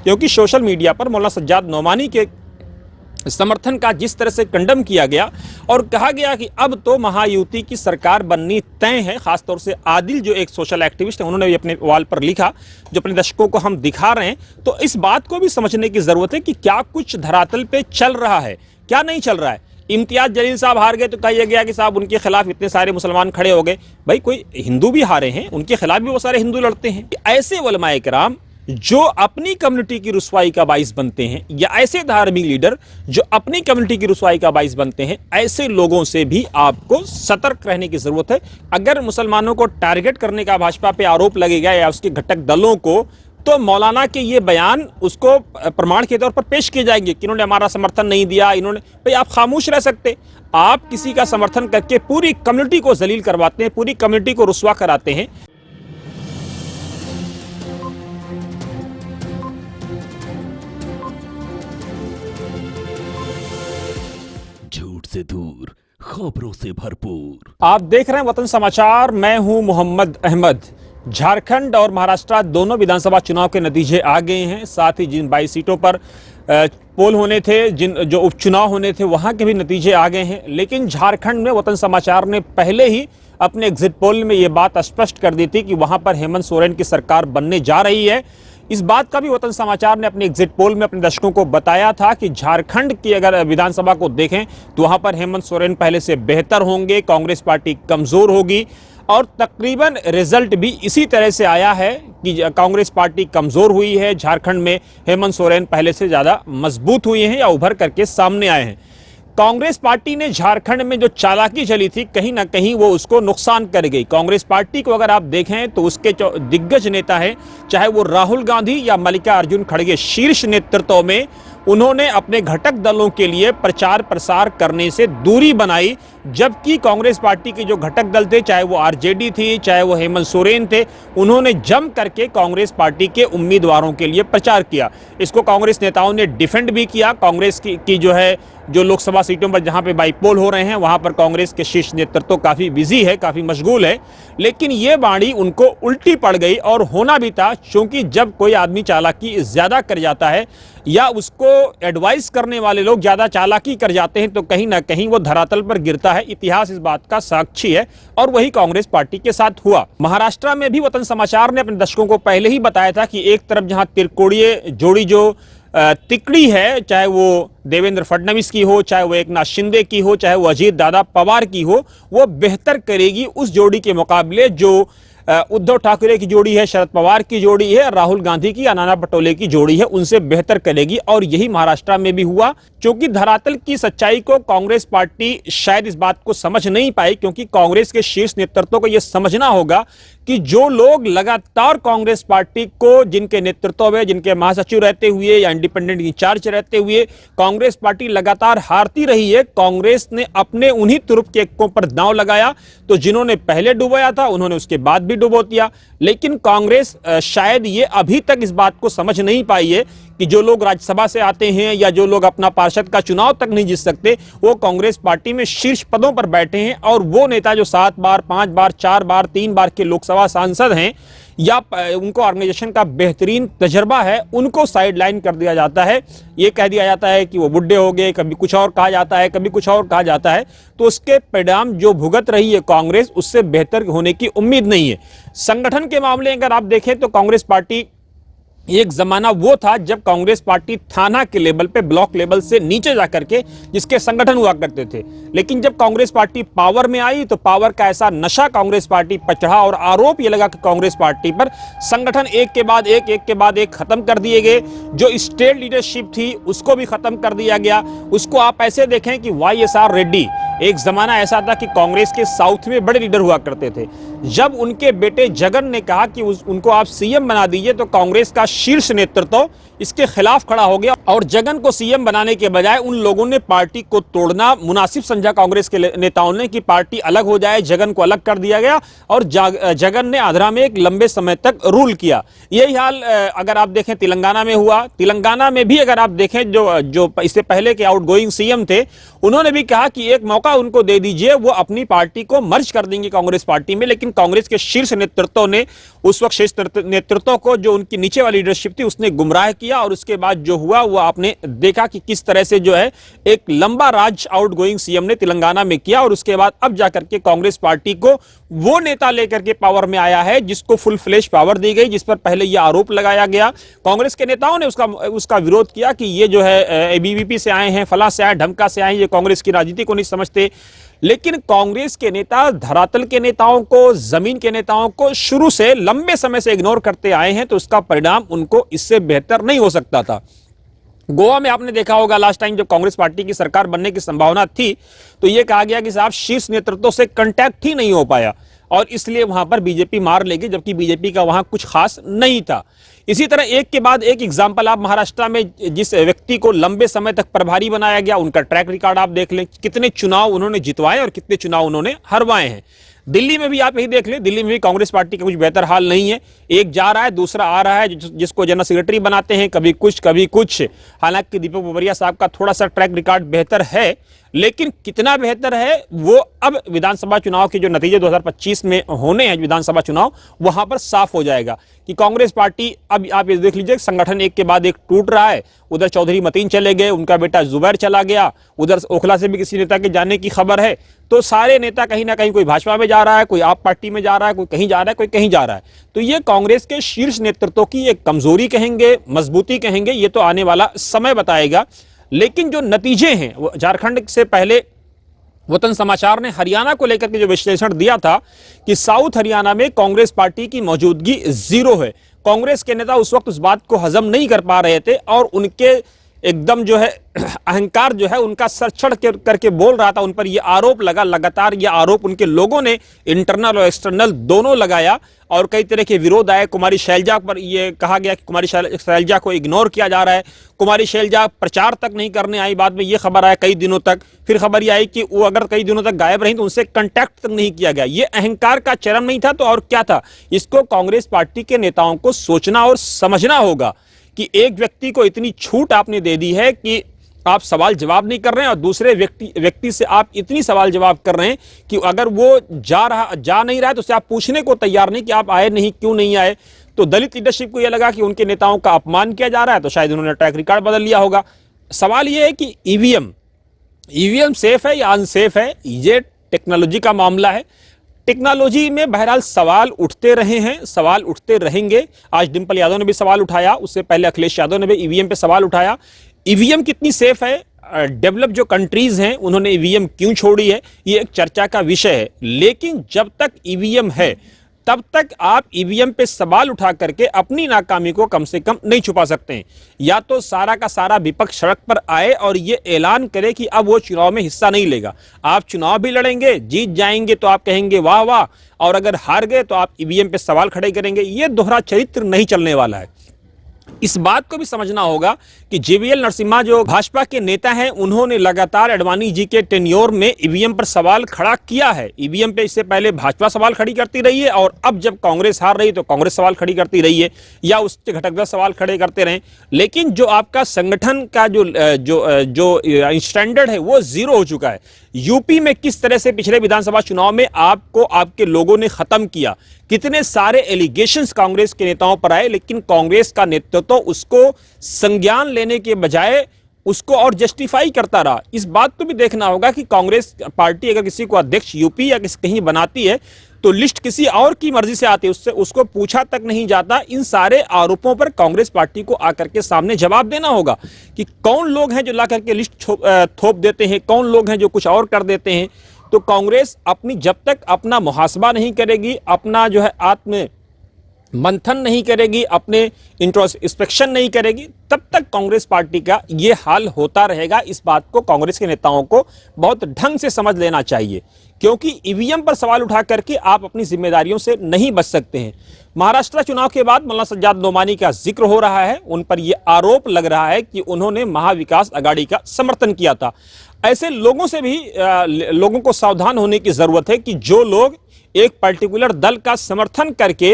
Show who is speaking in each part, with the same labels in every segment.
Speaker 1: क्योंकि social media पर मौलाना सज्जाद नोमानी के समर्थन का जिस तरह से कंडम किया गया और कहा गया कि अब तो महायुति की सरकार बननी तय है। खासतौर से आदिल जो एक सोशल एक्टिविस्ट है, उन्होंने भी अपने वॉल पर लिखा, जो अपने दर्शकों को हम दिखा रहे हैं। तो इस बात को भी समझने की जरूरत है कि क्या कुछ धरातल पे चल रहा है, क्या नहीं चल रहा है। इम्तियाज जलील साहब हार गए तो कहा गया कि साहब उनके खिलाफ इतने सारे मुसलमान खड़े हो गए। भाई कोई हिंदू भी हारे हैं, उनके खिलाफ भी वो सारे हिंदू लड़ते हैं। ऐसे उलमाए किराम जो अपनी कम्युनिटी की रुसवाई का बाइस बनते हैं, या ऐसे धार्मिक लीडर जो अपनी कम्युनिटी की रुसवाई का बाइस बनते हैं, ऐसे लोगों से भी आपको सतर्क रहने की जरूरत है। अगर मुसलमानों को टारगेट करने का भाजपा पे आरोप लगेगा या उसके घटक दलों को, तो मौलाना के ये बयान उसको प्रमाण के तौर पर पेश किए जाएंगे कि इन्होंने हमारा समर्थन नहीं दिया, इन्होंने। भाई आप खामोश रह सकते, आप किसी का समर्थन करके पूरी कम्युनिटी को जलील करवाते हैं, पूरी कम्युनिटी को रुसवा कराते हैं।
Speaker 2: झूठ से दूर, खबरों से भरपूर।
Speaker 1: आप देख रहे हैं वतन समाचार, मैं हूं मोहम्मद अहमद। झारखंड और महाराष्ट्र दोनों विधानसभा चुनाव के नतीजे आ गए हैं। साथ ही जिन 22 सीटों पर पोल होने थे, जिन जो उपचुनाव होने थे, वहां के भी नतीजे आ गए हैं। लेकिन झारखंड में वतन समाचार ने पहले ही अपने एग्जिट पोल में ये बात स्पष्ट कर दी थी कि वहां पर हेमंत सोरेन की सरकार बनने जा रही है। इस बात का भी वतन समाचार ने अपने एग्जिट पोल में अपने दर्शकों को बताया था कि झारखंड की अगर विधानसभा को देखें तो वहां पर हेमंत सोरेन पहले से बेहतर होंगे, कांग्रेस पार्टी कमजोर होगी। और तकरीबन रिजल्ट भी इसी तरह से आया है कि कांग्रेस पार्टी कमजोर हुई है, झारखंड में हेमंत सोरेन पहले से ज्यादा मजबूत हुए हैं या उभर करके सामने आए हैं। कांग्रेस पार्टी ने झारखंड में जो चालाकी चली थी, कहीं ना कहीं वो उसको नुकसान कर गई। कांग्रेस पार्टी को अगर आप देखें तो उसके जो दिग्गज नेता हैं, चाहे वो राहुल गांधी या मल्लिकार्जुन खड़गे, शीर्ष नेतृत्व में उन्होंने अपने घटक दलों के लिए प्रचार प्रसार करने से दूरी बनाई। जबकि कांग्रेस पार्टी के जो घटक दल थे, चाहे वो आरजेडी थी, चाहे वो हेमंत सोरेन थे, उन्होंने जम करके कांग्रेस पार्टी के उम्मीदवारों के लिए प्रचार किया। इसको कांग्रेस नेताओं ने डिफेंड भी किया। कांग्रेस की जो लोकसभा सीटों पर जहां पे बाईपोल हो रहे हैं, वहां पर कांग्रेस के शीर्ष नेतृत्व काफी बिजी है, काफी मशगूल है। लेकिन ये बाणी उनको उल्टी पड़ गई, और होना भी था, क्योंकि जब कोई आदमी चालाकी ज्यादा कर जाता है या उसको एडवाइस करने वाले लोग ज्यादा चालाकी कर जाते हैं, तो कहीं ना कहीं वो धरातल पर गिरता है। इतिहास इस बात का साक्षी है, और वही कांग्रेस पार्टी के साथ हुआ। महाराष्ट्र में भी वतन समाचार ने अपने दर्शकों को पहले ही बताया था कि एक तरफ जहां तिरकोड़ीय जोड़ी जो तिकड़ी है, चाहे वो देवेंद्र फडणवीस की हो, चाहे वो एकनाथ शिंदे की हो, चाहे वो अजीत दादा पवार की हो, वो बेहतर करेगी उस जोड़ी के मुकाबले जो उद्धव ठाकरे की जोड़ी है, शरद पवार की जोड़ी है, राहुल गांधी की या नाना पटोले की जोड़ी है, उनसे बेहतर करेगी। और यही महाराष्ट्र में भी हुआ, क्योंकि धरातल की सच्चाई को कांग्रेस पार्टी शायद इस बात को समझ नहीं पाई, क्योंकि कांग्रेस के शीर्ष नेतृत्व को यह समझना होगा कि जो लोग लगातार कांग्रेस पार्टी को, जिनके नेतृत्व में, जिनके महासचिव रहते हुए या इंडिपेंडेंट इंचार्ज रहते हुए कांग्रेस पार्टी लगातार हारती रही है, कांग्रेस ने अपने उन्हीं तुरुप के एक्कों पर दांव लगाया। तो जिन्होंने पहले डुबोया था, उन्होंने उसके बाद भी डुबो दिया। लेकिन कांग्रेस शायद ये अभी तक इस बात को समझ नहीं पाई है कि जो लोग राज्यसभा से आते हैं या जो लोग अपना पार्षद का चुनाव तक नहीं जीत सकते, वो कांग्रेस पार्टी में शीर्ष पदों पर बैठे हैं। और वो नेता जो 7 बार, 5 बार, 4 बार, 3 बार के लोकसभा सांसद हैं, या उनको ऑर्गेनाइजेशन का बेहतरीन तजर्बा है, उनको साइडलाइन कर दिया जाता है। ये कह दिया जाता है कि वो बुढ़े हो गए, कभी कुछ और कहा जाता है, कभी कुछ और कहा जाता है। तो उसके परिणाम जो भुगत रही है कांग्रेस, उससे बेहतर होने की उम्मीद नहीं है। संगठन के मामले अगर आप देखें तो कांग्रेस पार्टी, एक जमाना वो था जब कांग्रेस पार्टी थाना के लेवल पे, ब्लॉक लेवल से नीचे जाकर के जिसके संगठन हुआ करते थे। लेकिन जब कांग्रेस पार्टी पावर में आई तो पावर का ऐसा नशा कांग्रेस पार्टी पर चढ़ा, और आरोप ये लगा कि कांग्रेस पार्टी पर संगठन एक के बाद एक खत्म कर दिए गए। जो स्टेट लीडरशिप थी उसको भी खत्म कर दिया गया। उसको आप ऐसे देखें कि YSR रेड्डी, एक जमाना ऐसा था कि कांग्रेस के साउथ में बड़े लीडर हुआ करते थे। जब उनके बेटे जगन ने कहा कि उनको आप सीएम बना दीजिए, तो कांग्रेस का शीर्ष नेतृत्व इसके खिलाफ खड़ा हो गया, और जगन को सीएम बनाने के बजाय उन लोगों ने पार्टी को तोड़ना मुनासिब समझा कांग्रेस के नेताओं ने, कि पार्टी अलग हो जाए। जगन को अलग कर दिया गया, और जगन ने आंध्रा में एक लंबे समय तक रूल किया। यही हाल अगर आप देखें तेलंगाना में हुआ। तेलंगाना में भी अगर आप देखें, जो इससे पहले के आउटगोइंग सीएम थे, उन्होंने भी कहा कि एक मौका उनको दे दीजिए, वो अपनी पार्टी को मर्ज कर देंगे कांग्रेस पार्टी में। लेकिन कांग्रेस के शीर्ष नेतृत्व ने उस वक्त शीर्ष नेतृत्व को, जो उनकी नीचे वाली लीडरशिप थी, उसने गुमराह किया। और उसके बाद जो हुआ वो आपने देखा कि किस तरह से जो है एक लंबा राज आउटगोइंग सीएम ने तेलंगाना में किया। और उसके बाद अब जाकर के कांग्रेस पार्टी को वो नेता लेकर के पावर में आया है जिसको फुल फ्लेश पावर दी गई, जिस पर पहले यह आरोप लगाया गया। कांग्रेस के नेताओं ने उसका विरोध किया कि ये जो है एबीवीपी से आए हैं, फला से आए, ढमका से आए, ये कांग्रेस की राजनीति को नहीं समझते। लेकिन कांग्रेस के नेता धरातल के नेताओं को, जमीन के नेताओं को शुरू से लंबे समय से इग्नोर करते आए हैं, तो उसका परिणाम उनको इससे बेहतर नहीं हो सकता था। गोवा में आपने देखा होगा लास्ट टाइम जब कांग्रेस पार्टी की सरकार बनने की संभावना थी, तो यह कहा गया कि साहब शीर्ष नेतृत्व से कांटेक्ट ही नहीं हो पाया और इसलिए वहां पर बीजेपी मार लेगी, जबकि बीजेपी का वहां कुछ खास नहीं था। इसी तरह एक के बाद एक एग्जाम्पल आप महाराष्ट्र में जिस व्यक्ति को लंबे समय तक प्रभारी बनाया गया, उनका ट्रैक रिकॉर्ड आप देख लें, कितने चुनाव उन्होंने जितवाए और कितने चुनाव उन्होंने हरवाए हैं। दिल्ली में भी आप यही देख लें, दिल्ली में भी कांग्रेस पार्टी का कुछ बेहतर हाल नहीं है। एक जा रहा है, दूसरा आ रहा है, जिसको जनरल सेक्रेटरी बनाते हैं, कभी कुछ कभी कुछ। हालांकि दीपक बाबरिया साहब का थोड़ा सा ट्रैक रिकॉर्ड बेहतर है, लेकिन कितना बेहतर है वो अब विधानसभा चुनाव के जो नतीजे 2025 में होने हैं, विधानसभा चुनाव, वहां पर साफ हो जाएगा कि कांग्रेस पार्टी, अब आप ये देख लीजिए, संगठन एक के बाद एक टूट रहा है। उधर चौधरी मतीन चले गए, उनका बेटा जुबैर चला गया, उधर ओखला से भी किसी नेता के जाने की खबर है। तो सारे नेता कहीं ना कहीं, कोई भाजपा में जा रहा है, कोई आप पार्टी में जा रहा है, कोई कहीं जा रहा है, कोई कहीं जा रहा है। तो ये कांग्रेस के शीर्ष नेतृत्व की एक कमजोरी कहेंगे, मजबूती कहेंगे, ये तो आने वाला समय बताएगा। लेकिन जो नतीजे हैं, वो झारखंड से पहले वतन समाचार ने हरियाणा को लेकर के जो विश्लेषण दिया था कि साउथ हरियाणा में कांग्रेस पार्टी की मौजूदगी जीरो है। कांग्रेस के नेता उस वक्त उस बात को हजम नहीं कर पा रहे थे और उनके एकदम जो है अहंकार जो है उनका सर चढ़ करके बोल रहा था। उन पर यह आरोप लगा, लगातार यह आरोप उनके लोगों ने इंटरनल और एक्सटर्नल दोनों लगाया और कई तरह के विरोध आए। कुमारी शैलजा पर यह कहा गया कि कुमारी शैलजा को इग्नोर किया जा रहा है। कुमारी शैलजा प्रचार तक नहीं करने आई, बाद में यह खबर आया कई दिनों तक, फिर खबर यह आई कि वो अगर कई दिनों तक गायब रही तो उनसे कांटेक्ट तक नहीं किया गया। यह अहंकार का चरम नहीं था तो और क्या था। इसको कांग्रेस पार्टी के नेताओं को सोचना और समझना होगा कि एक व्यक्ति को इतनी छूट आपने दे दी है कि आप सवाल जवाब नहीं कर रहे हैं और दूसरे व्यक्ति से आप इतनी सवाल जवाब कर रहे हैं कि अगर वो जा नहीं रहा है तो उससे आप पूछने को तैयार नहीं कि आप आए नहीं, क्यों नहीं आए। तो दलित लीडरशिप को यह लगा कि उनके नेताओं का अपमान किया जा रहा है, तो शायद उन्होंने ट्रैक रिकॉर्ड बदल लिया होगा। सवाल यह है कि ईवीएम सेफ है या अनसेफ है, ये टेक्नोलॉजी का मामला है। टेक्नोलॉजी में बहरहाल सवाल उठते रहे हैं, सवाल उठते रहेंगे। आज डिंपल यादव ने भी सवाल उठाया, उससे पहले अखिलेश यादव ने भी ईवीएम पे सवाल उठाया। ईवीएम कितनी सेफ है, डेवलप जो कंट्रीज हैं उन्होंने ईवीएम क्यों छोड़ी है, ये एक चर्चा का विषय है। लेकिन जब तक ईवीएम है तब तक आप ईवीएम पे सवाल उठा करके अपनी नाकामी को कम से कम नहीं छुपा सकते हैं। या तो सारा का सारा विपक्ष सड़क पर आए और ये ऐलान करे कि अब वो चुनाव में हिस्सा नहीं लेगा। आप चुनाव भी लड़ेंगे, जीत जाएंगे तो आप कहेंगे वाह वाह, और अगर हार गए तो आप ईवीएम पे सवाल खड़े करेंगे। ये दोहरा चरित्र नहीं चलने वाला है। इस बात को भी समझना होगा कि जीवीएल नरसिम्हा जो भाजपा के नेता हैं, उन्होंने लगातार अडवाणी जी के टेन्योर में ईवीएम पर सवाल खड़ा किया है। ईवीएम पे इससे पहले भाजपा सवाल खड़ी करती रही है और अब जब कांग्रेस हार रही तो कांग्रेस सवाल खड़ी करती रही है या उसके घटकदार सवाल खड़े करते रहे। लेकिन जो आपका संगठन का जो स्टैंडर्ड है वो जीरो हो चुका है। यूपी में किस तरह से पिछले विधानसभा चुनाव में आपको आपके लोगों ने खत्म किया, कितने सारे एलिगेशंस कांग्रेस के नेताओं पर आए, लेकिन कांग्रेस का नेतृत्व उसको संज्ञान लेने के बजाय उसको और जस्टिफाई करता रहा। इस बात को भी देखना होगा कि कांग्रेस पार्टी अगर किसी को अध्यक्ष यूपी या कहीं बनाती है तो लिस्ट किसी और की मर्जी से आती है, उसको पूछा तक नहीं जाता। इन सारे आरोपों पर कांग्रेस पार्टी को आकर के सामने जवाब देना होगा कि कौन लोग हैं जो ला करके लिस्ट थोप देते हैं, कौन लोग हैं जो कुछ और कर देते हैं। तो कांग्रेस अपनी जब तक अपना मुहासबा नहीं करेगी, अपना जो है आत्म मंथन नहीं करेगी, अपने इंट्रोस्पेक्शन नहीं करेगी, तब तक कांग्रेस पार्टी का ये हाल होता रहेगा। इस बात को कांग्रेस के नेताओं को बहुत ढंग से समझ लेना चाहिए, क्योंकि ईवीएम पर सवाल उठा करके आप अपनी जिम्मेदारियों से नहीं बच सकते हैं। महाराष्ट्र चुनाव के बाद मौलाना सज्जाद नोमानी का जिक्र हो रहा है, उन पर यह आरोप लग रहा है कि उन्होंने महाविकास अघाड़ी का समर्थन किया था। ऐसे लोगों से भी लोगों को सावधान होने की जरूरत है कि जो लोग एक पर्टिकुलर दल का समर्थन करके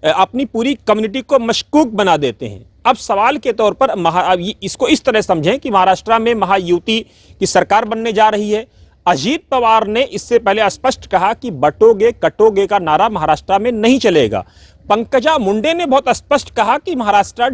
Speaker 1: अपनी पूरी कम्युनिटी को मशकूक बना देते हैं। अब सवाल के तौर पर इसको इस तरह समझें कि महाराष्ट्र में महायुति की सरकार बनने जा रही है। अजीत पवार ने इससे पहले स्पष्ट कहा कि बटोगे कटोगे का नारा महाराष्ट्र में नहीं चलेगा। पंकजा मुंडे ने बहुत स्पष्ट कहा कि महाराष्ट्र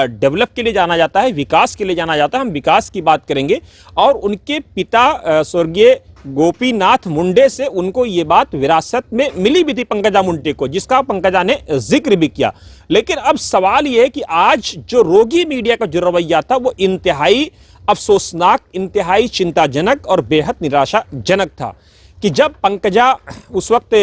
Speaker 1: डेवलप के लिए जाना जाता है, विकास के लिए जाना जाता है, हम विकास की बात करेंगे। और उनके पिता स्वर्गीय गोपीनाथ मुंडे से उनको ये बात विरासत में मिली भी थी पंकजा मुंडे को, जिसका पंकजा ने जिक्र भी किया। लेकिन अब सवाल ये है कि आज जो रोगी मीडिया का जो रवैया था वो इंतहाई अफसोसनाक, इंतहाई चिंताजनक और बेहद निराशाजनक था कि जब पंकजा उस वक्त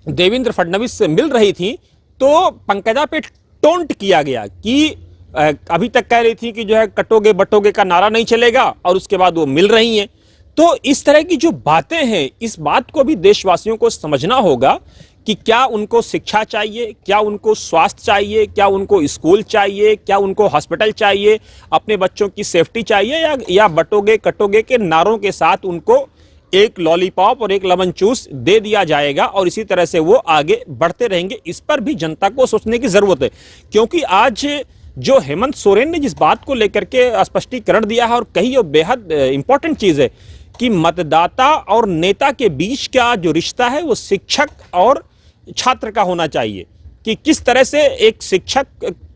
Speaker 1: देवेंद्र फडणवीस से मिल रही थी तो पंकजा पे टोंट किया गया कि अभी तक कह रही थी कि जो है कटोगे बटोगे का नारा नहीं चलेगा, और उसके बाद वो मिल रही हैं। तो इस तरह की जो बातें हैं, इस बात को भी देशवासियों को समझना होगा कि क्या उनको शिक्षा चाहिए, क्या उनको स्वास्थ्य चाहिए, क्या उनको स्कूल चाहिए, क्या उनको हॉस्पिटल चाहिए, अपने बच्चों की सेफ्टी चाहिए, या बटोगे कटोगे के नारों के साथ उनको एक लॉलीपॉप और एक लेमन जूस दे दिया जाएगा और इसी तरह से वो आगे बढ़ते रहेंगे। इस पर भी जनता को सोचने की जरूरत है, क्योंकि आज जो हेमंत सोरेन ने जिस बात को लेकर के स्पष्टीकरण दिया है और कही वो बेहद इंपॉर्टेंट चीज है कि मतदाता और नेता के बीच का जो रिश्ता है वो शिक्षक और छात्र का होना चाहिए, कि किस तरह से एक शिक्षक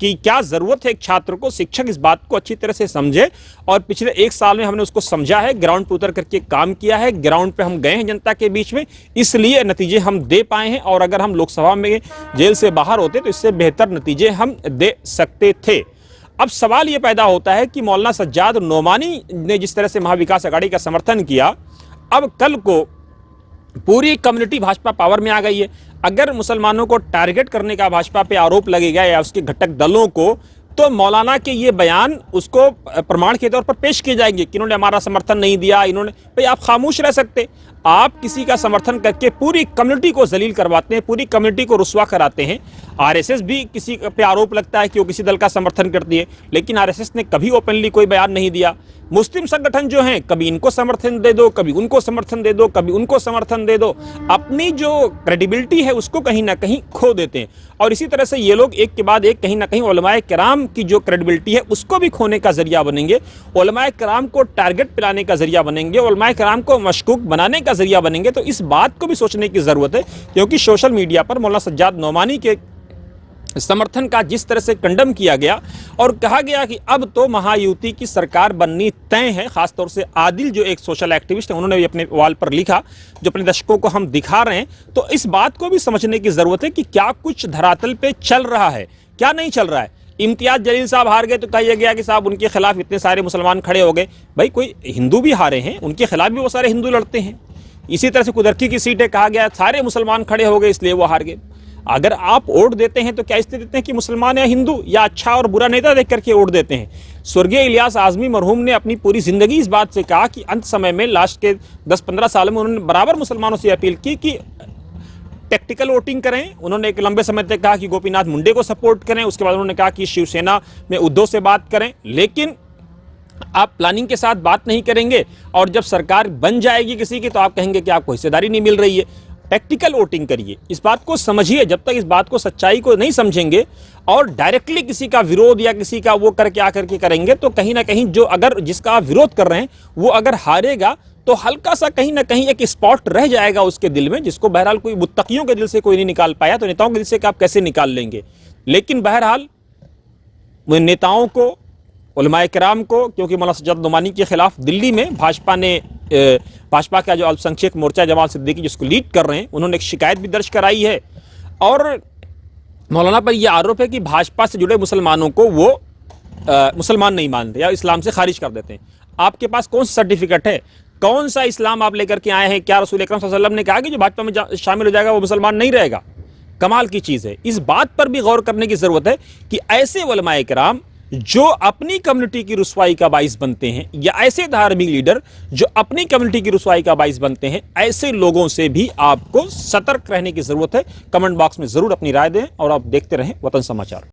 Speaker 1: की क्या जरूरत है एक छात्र को, शिक्षक इस बात को अच्छी तरह से समझे। और पिछले 1 साल में हमने उसको समझा है, ग्राउंड पे उतर करके काम किया है, ग्राउंड पे हम गए हैं जनता के बीच में, इसलिए नतीजे हम दे पाए हैं। और अगर हम लोकसभा में जेल से बाहर होते तो इससे बेहतर नतीजे हम दे सकते थे। अब सवाल यह पैदा होता है कि मौलाना सज्जाद नोमानी ने जिस तरह से महाविकास आघाड़ी का समर्थन किया, अब कल को पूरी कम्युनिटी भाजपा पावर में आ गई है। अगर मुसलमानों को टारगेट करने का भाजपा पे आरोप लगेगा या उसके घटक दलों को, तो मौलाना के ये बयान उसको प्रमाण के तौर पर पेश किए जाएंगे कि इन्होंने हमारा समर्थन नहीं दिया, इन्होंने। भाई आप खामोश रह सकते, आप किसी का समर्थन करके पूरी कम्युनिटी को जलील करवाते हैं, पूरी कम्युनिटी को रुस्वा कराते हैं। आरएसएस भी किसी पे आरोप लगता है कि वो किसी दल का समर्थन करती है, लेकिन आरएसएस ने कभी ओपनली कोई बयान नहीं दिया। मुस्लिम संगठन जो हैं, कभी इनको समर्थन दे दो, कभी उनको समर्थन दे दो, कभी उनको समर्थन दे दो, अपनी जो क्रेडिबिलिटी है उसको कहीं ना कहीं खो देते हैं। और इसी तरह से ये लोग एक के बाद एक कहीं ना कहीं उलमाए किराम की जो क्रेडिबिलिटी है उसको भी खोने का जरिया बनेंगे, उलमाए किराम को टारगेट पिलाने का जरिया बनेंगे, उलमाए किराम को मशकूक बनाने का जरिया बनेंगे। तो इस बात को भी सोचने की जरूरत है, क्योंकि सोशल मीडिया पर मौलाना सज्जाद नोमानी के समर्थन का जिस तरह से कंडम किया गया और कहा गया कि अब तो महायुति की सरकार बननी तय है, खासतौर से आदिल जो एक सोशल एक्टिविस्ट है उन्होंने भी अपने वॉल पर लिखा, जो अपने दर्शकों को हम दिखा रहे हैं। तो इस बात को भी समझने की जरूरत है कि क्या कुछ धरातल पे चल रहा है, क्या नहीं चल रहा है। इम्तियाज जलील साहब हार गए तो कहा गया कि साहब उनके खिलाफ इतने सारे मुसलमान खड़े हो गए। भाई कोई हिंदू भी हारे हैं, उनके खिलाफ भी वो सारे हिंदू लड़ते हैं। इसी तरह से कुदरकी की सीटें कहा गया सारे मुसलमान खड़े हो गए इसलिए वो हार गए। अगर आप वोट देते हैं तो क्या इसलिए देते हैं कि मुसलमान या हिंदू या अच्छा और बुरा नेता देख करके वोट देते हैं। स्वर्गीय इलियास आजमी मरहूम ने अपनी पूरी जिंदगी इस बात से कहा कि अंत समय में लास्ट के 10-15 सालों में उन्होंने बराबर मुसलमानों से अपील की कि टेक्टिकल वोटिंग करें। उन्होंने एक लंबे समय तक कहा कि गोपीनाथ मुंडे को सपोर्ट करें, उसके बाद उन्होंने कहा कि शिवसेना में उद्धव से बात करें, लेकिन आप प्लानिंग के साथ बात नहीं करेंगे और जब सरकार बन जाएगी किसी की तो आप कहेंगे कि आपको हिस्सेदारी नहीं मिल रही है। टैक्टिकल वोटिंग करिए, इस बात को समझिए। जब तक इस बात को, सच्चाई को नहीं समझेंगे और डायरेक्टली किसी का विरोध या किसी का वो करके आकर के करेंगे तो कहीं ना कहीं जो अगर जिसका आप विरोध कर रहे हैं वो अगर हारेगा तो हल्का सा कहीं ना कहीं एक स्पॉट रह जाएगा उसके दिल में, जिसको बहरहाल कोई मुत्तकियों के दिल से कोई नहीं निकाल पाया, तो नेताओं के दिल से आप कैसे निकाल लेंगे। लेकिन बहरहाल नेताओं को, उलमाए किराम को, क्योंकि मौलाना सज्जाद नोमानी के खिलाफ दिल्ली में भाजपा का जो अल्पसंख्यक मोर्चा जमाल सिद्दीकी जिसको लीड कर रहे हैं, उन्होंने एक शिकायत भी दर्ज कराई है और मौलाना पर यह आरोप है कि भाजपा से जुड़े मुसलमानों को वो मुसलमान नहीं मानते या इस्लाम से खारिज कर देते हैं। आपके पास कौन सा सर्टिफिकेट है, कौन सा इस्लाम आप लेकर के आए हैं? क्या रसूल अकरम सल्लल्लाहु अलैहि वसल्लम ने कहा कि जो भाजपा में शामिल हो जाएगा वो मुसलमान नहीं रहेगा? कमाल की चीज़ है। इस बात पर भी गौर करने की ज़रूरत है कि ऐसे उलमाए किराम जो अपनी कम्युनिटी की रुसवाई का बाइस बनते हैं या ऐसे धार्मिक लीडर जो अपनी कम्युनिटी की रुसवाई का बाइस बनते हैं, ऐसे लोगों से भी आपको सतर्क रहने की ज़रूरत है। कमेंट बॉक्स में ज़रूर अपनी राय दें और आप देखते रहें वतन समाचार।